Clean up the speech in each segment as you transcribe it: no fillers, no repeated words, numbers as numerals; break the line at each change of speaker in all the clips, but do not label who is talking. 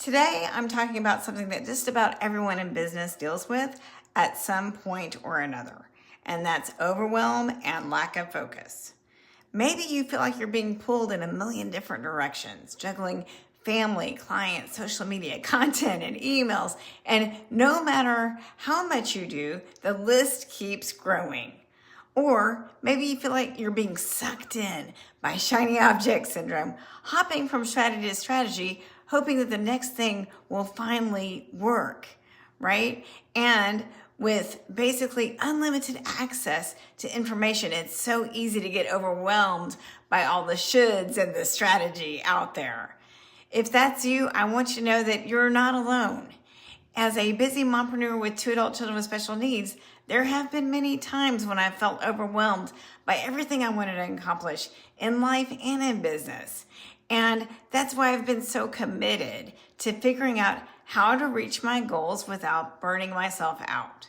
Today, I'm talking about something that just about everyone in business deals with at some point or another, and that's overwhelm and lack of focus. Maybe you feel like you're being pulled in a million different directions, juggling family, clients, social media, content, and emails, and no matter how much you do, the list keeps growing. Or maybe you feel like you're being sucked in by shiny object syndrome, hopping from strategy to strategy, hoping that the next thing will finally work, right? And with basically unlimited access to information, it's so easy to get overwhelmed by all the shoulds and the strategy out there. If that's you, I want you to know that you're not alone. As a busy mompreneur with 2 adult children with special needs, there have been many times when I felt overwhelmed by everything I wanted to accomplish in life and in business. And that's why I've been so committed to figuring out how to reach my goals without burning myself out.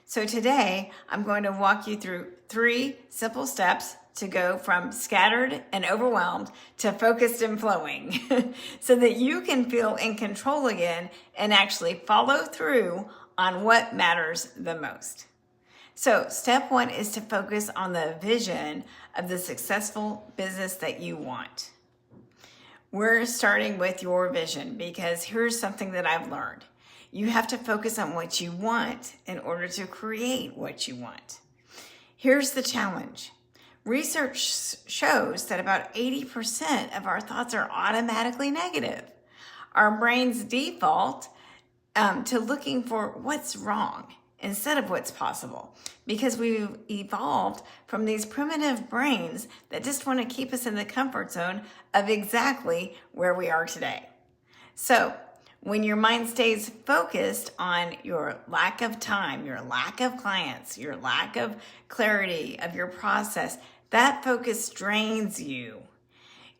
So today, I'm going to walk you through 3 simple steps to go from scattered and overwhelmed to focused and flowing so that you can feel in control again and actually follow through on what matters the most. So step 1 is to focus on the vision of the successful business that you want. We're starting with your vision because here's something that I've learned. You have to focus on what you want in order to create what you want. Here's the challenge. Research shows that about 80% of our thoughts are automatically negative. Our brains default to looking for what's wrong instead of what's possible because we've evolved from these primitive brains that just want to keep us in the comfort zone of exactly where we are today. So when your mind stays focused on your lack of time, your lack of clients, your lack of clarity of your process, that focus drains you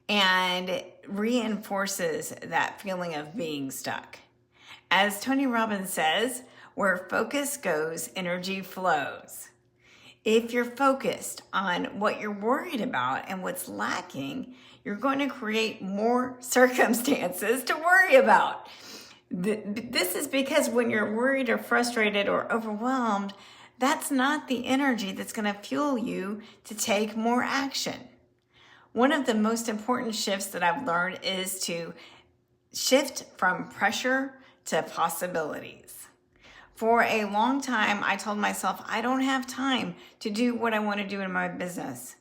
and reinforces that feeling of being stuck. As Tony Robbins says, where focus goes, energy flows. If you're focused on what you're worried about and what's lacking, you're going to create more circumstances to worry about. This is because when you're worried or frustrated or overwhelmed, that's not the energy that's going to fuel you to take more action. One of the most important shifts that I've learned is to shift from pressure to possibilities. For a long time, I told myself, I don't have time to do what I want to do in my business.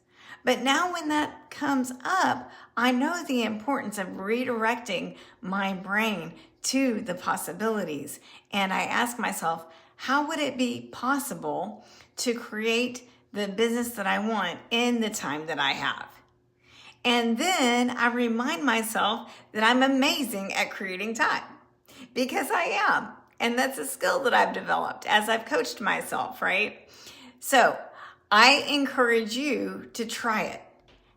But now when that comes up, I know the importance of redirecting my brain to the possibilities. And I ask myself, how would it be possible to create the business that I want in the time that I have? And then I remind myself that I'm amazing at creating time because I am. And that's a skill that I've developed as I've coached myself, right? So I encourage you to try it.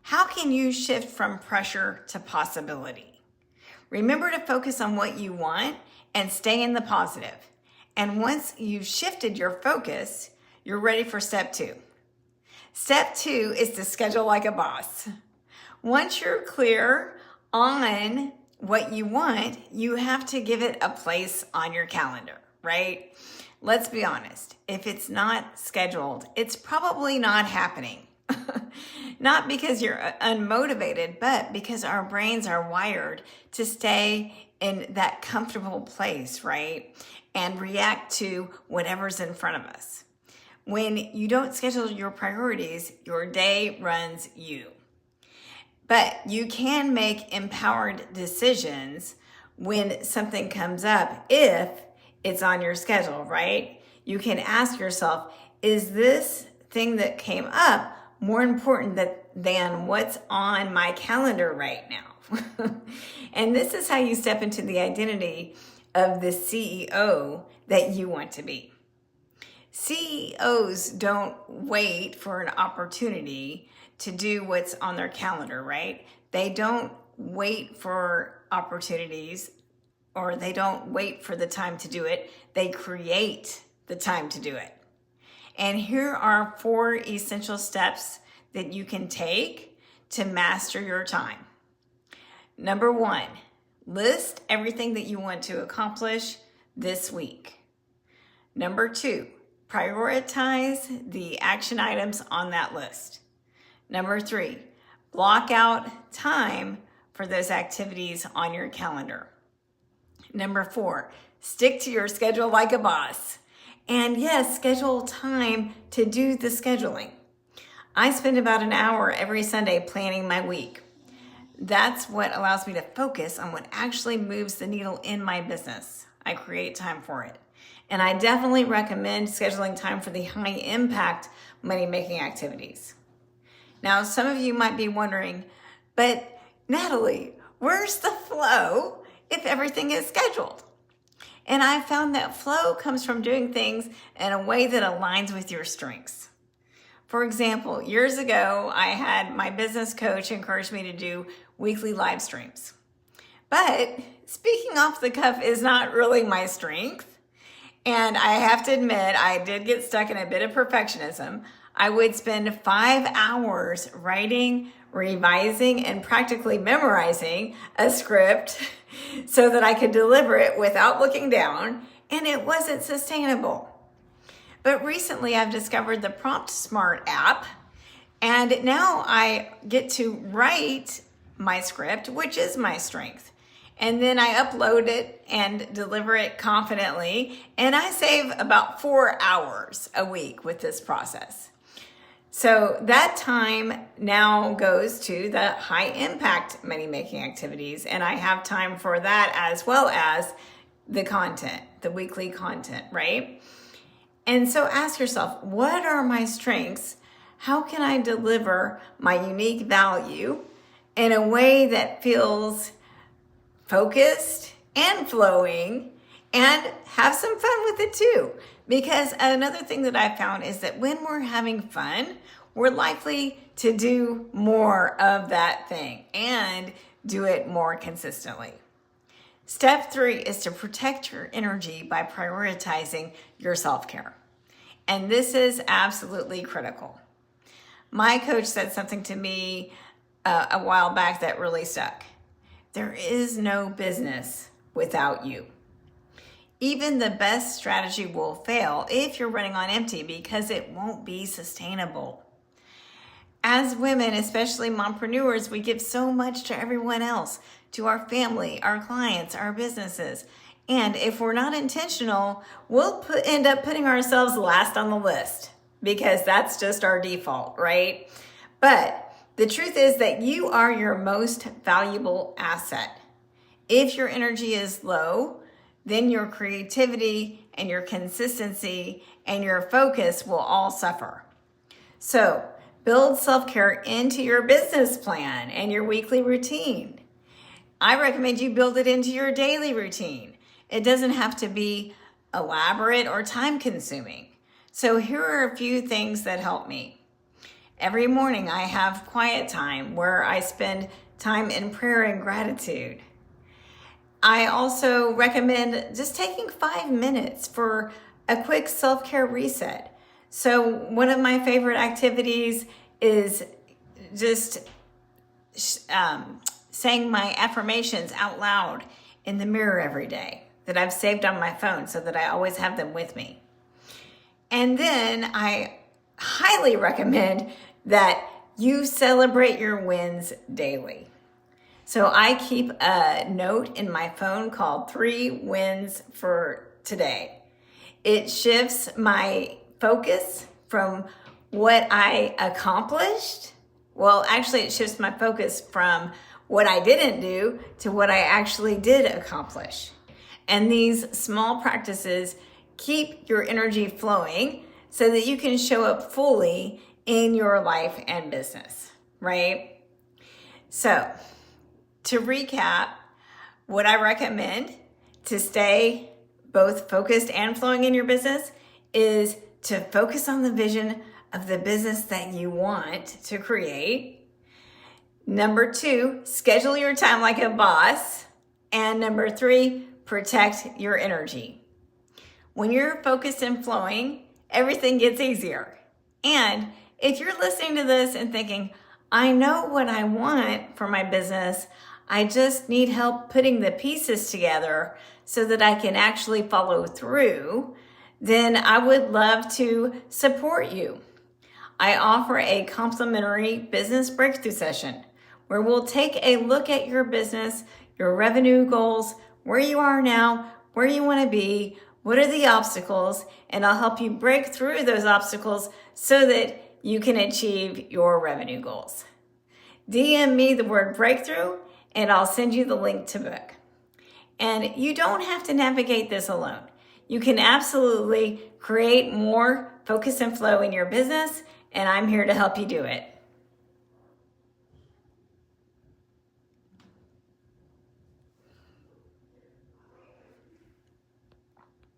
How can you shift from pressure to possibility? Remember to focus on what you want and stay in the positive. And once you've shifted your focus, you're ready for step 2. Step 2 is to schedule like a boss. Once you're clear on what you want, you have to give it a place on your calendar, right? Let's be honest. If it's not scheduled, it's probably not happening. Not because you're unmotivated, but because our brains are wired to stay in that comfortable place, right? And react to whatever's in front of us. When you don't schedule your priorities, your day runs you. But you can make empowered decisions when something comes up if it's on your schedule, right? You can ask yourself, is this thing that came up more important than what's on my calendar right now? And this is how you step into the identity of the CEO that you want to be. CEOs don't wait for an opportunity to do what's on their calendar, right? They don't wait for opportunities or they don't wait for the time to do it. They create the time to do it. And here are 4 essential steps that you can take to master your time. Number 1, List everything that you want to accomplish this week. Number 2, prioritize the action items on that list. Number 3, block out time for those activities on your calendar. Number 4, stick to your schedule like a boss. And yes, schedule time to do the scheduling. I spend about an hour every Sunday planning my week. That's what allows me to focus on what actually moves the needle in my business. I create time for it. And I definitely recommend scheduling time for the high impact money-making activities. Now, some of you might be wondering, but Natalie, where's the flow if everything is scheduled? And I found that flow comes from doing things in a way that aligns with your strengths. For example, years ago, I had my business coach encourage me to do weekly live streams. But speaking off the cuff is not really my strength. And I have to admit, I did get stuck in a bit of perfectionism. I would spend 5 hours writing, revising, and practically memorizing a script so that I could deliver it without looking down, and it wasn't sustainable. But recently I've discovered the Prompt Smart app, and now I get to write my script, which is my strength. And then I upload it and deliver it confidently, and I save about 4 hours a week with this process. So that time now goes to the high impact money making activities, and I have time for that as well as the content, the weekly content, right? And so ask yourself, what are my strengths? How can I deliver my unique value in a way that feels focused and flowing, and have some fun with it too? Because another thing that I found is that when we're having fun, we're likely to do more of that thing and do it more consistently. Step 3 is to protect your energy by prioritizing your self-care. And this is absolutely critical. My coach said something to me a while back that really stuck. There is no business without you. Even the best strategy will fail if you're running on empty because it won't be sustainable. As women, especially mompreneurs, we give so much to everyone else, to our family, our clients, our businesses. And if we're not intentional, we'll end up putting ourselves last on the list because that's just our default, right? But the truth is that you are your most valuable asset. If your energy is low, then your creativity and your consistency and your focus will all suffer. So build self-care into your business plan and your weekly routine. I recommend you build it into your daily routine. It doesn't have to be elaborate or time-consuming. So here are a few things that help me. Every morning I have quiet time where I spend time in prayer and gratitude. I also recommend just taking 5 minutes for a quick self-care reset. So one of my favorite activities is just saying my affirmations out loud in the mirror every day that I've saved on my phone so that I always have them with me. And then I highly recommend that you celebrate your wins daily. So I keep a note in my phone called 3 wins for today. It shifts my focus from what I accomplished. Well, actually it shifts my focus from what I didn't do to what I actually did accomplish. And these small practices keep your energy flowing so that you can show up fully in your life and business, right? So to recap, what I recommend to stay both focused and flowing in your business is to focus on the vision of the business that you want to create. Number 2, schedule your time like a boss. And number 3, protect your energy. When you're focused and flowing, everything gets easier. And if you're listening to this and thinking, I know what I want for my business, I just need help putting the pieces together so that I can actually follow through, then I would love to support you. I offer a complimentary business breakthrough session where we'll take a look at your business, your revenue goals, where you are now, where you want to be, what are the obstacles, and I'll help you break through those obstacles so that you can achieve your revenue goals. DM me the word breakthrough and I'll send you the link to book. And you don't have to navigate this alone. You can absolutely create more focus and flow in your business, and I'm here to help you do it.